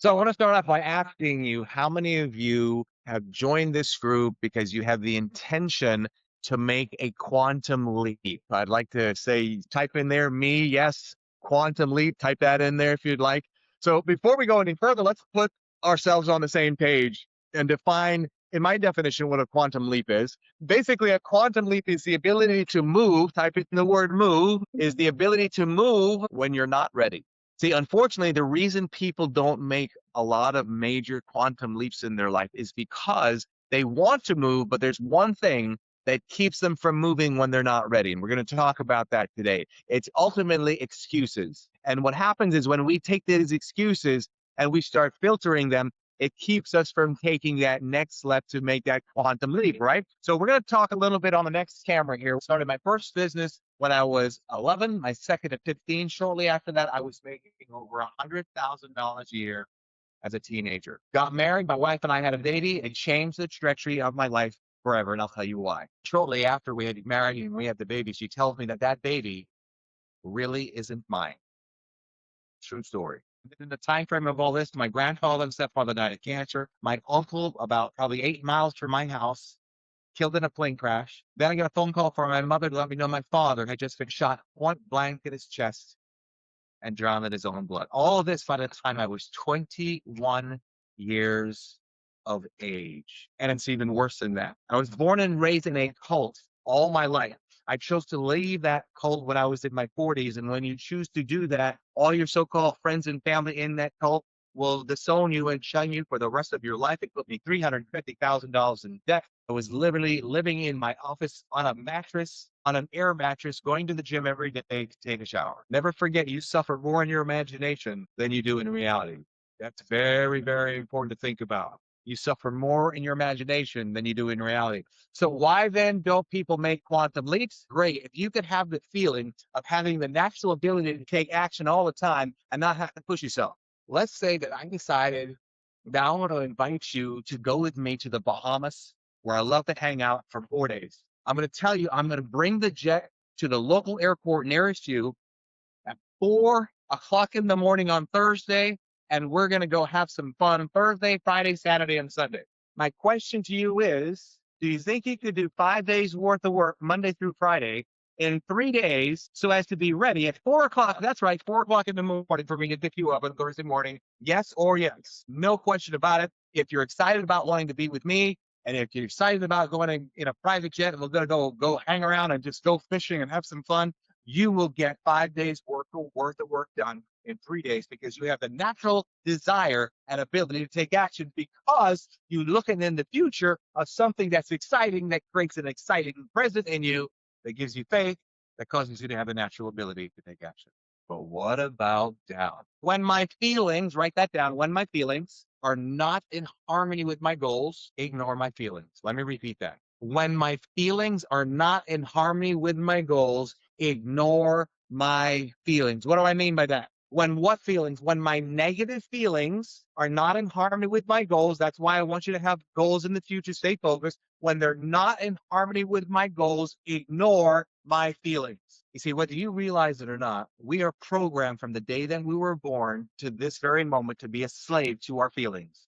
So I want to start off by asking you how many of you have joined this group because you have the intention to make a quantum leap? I'd like to say, type in there, me, yes, quantum leap, type that in there if you'd like. So before we go any further, let's put ourselves on the same page and define, in my definition, what a quantum leap is. Basically, a quantum leap is the ability to move, type in the word move, is the ability to move when you're not ready. See, unfortunately, the reason people don't make a lot of major quantum leaps in their life is because they want to move, but there's one thing that keeps them from moving when they're not ready. And we're going to talk about that today. It's ultimately excuses. And what happens is when we take these excuses and we start filtering them, it keeps us from taking that next step to make that quantum leap, right? So we're going to talk a little bit on the next camera here. Started my first business when I was 11, my second at 15. Shortly after that, I was making over $100,000 a year as a teenager. Got married, my wife and I had a baby. It changed the trajectory of my life forever, and I'll tell you why. Shortly after we had married and we had the baby, she tells me that that baby really isn't mine. True story. In the time frame of all this, my grandfather and stepfather died of cancer. My uncle, about probably 8 miles from my house, killed in a plane crash. Then I got a phone call from my mother to let me know my father had just been shot point blank in his chest and drowned in his own blood. All of this by the time I was 21 years of age. And it's even worse than that. I was born and raised in a cult all my life. I chose to leave that cult when I was in my 40s. And when you choose to do that, all your so called friends and family in that cult will disown you and shun you for the rest of your life. It put me $350,000 in debt. I was literally living in my office on a mattress, on an air mattress, going to the gym every day to take a shower. Never forget, you suffer more in your imagination than you do in reality. That's very, very important to think about. You suffer more in your imagination than you do in reality. So why then don't people make quantum leaps? Great. If you could have the feeling of having the natural ability to take action all the time and not have to push yourself. Let's say that I decided that I want to invite you to go with me to the Bahamas, where I love to hang out for 4 days. I'm going to tell you, I'm going to bring the jet to the local airport nearest you at 4 o'clock in the morning on Thursday, and we're going to go have some fun Thursday, Friday, Saturday, and Sunday. My question to you is, do you think you could do 5 days worth of work, Monday through Friday, in 3 days so as to be ready at 4 o'clock? That's right, 4 o'clock in the morning for me to pick you up on Thursday morning. Yes or yes? No question about it. If you're excited about wanting to be with me, and if you're excited about going in a private jet and we're going to go hang around and just go fishing and have some fun, you will get 5 days worth of work done in 3 days because you have the natural desire and ability to take action because you looking in the future of something that's exciting that creates an exciting present in you that gives you faith that causes you to have the natural ability to take action. But what about doubt? When my feelings, write that down, when my feelings are not in harmony with my goals, ignore my feelings. Let me repeat that. When my feelings are not in harmony with my goals, ignore my feelings. What do I mean by that? When what feelings? When my negative feelings are not in harmony with my goals, that's why I want you to have goals in the future, stay focused. When they're not in harmony with my goals, ignore my feelings. You see, whether you realize it or not, we are programmed from the day that we were born to this very moment to be a slave to our feelings.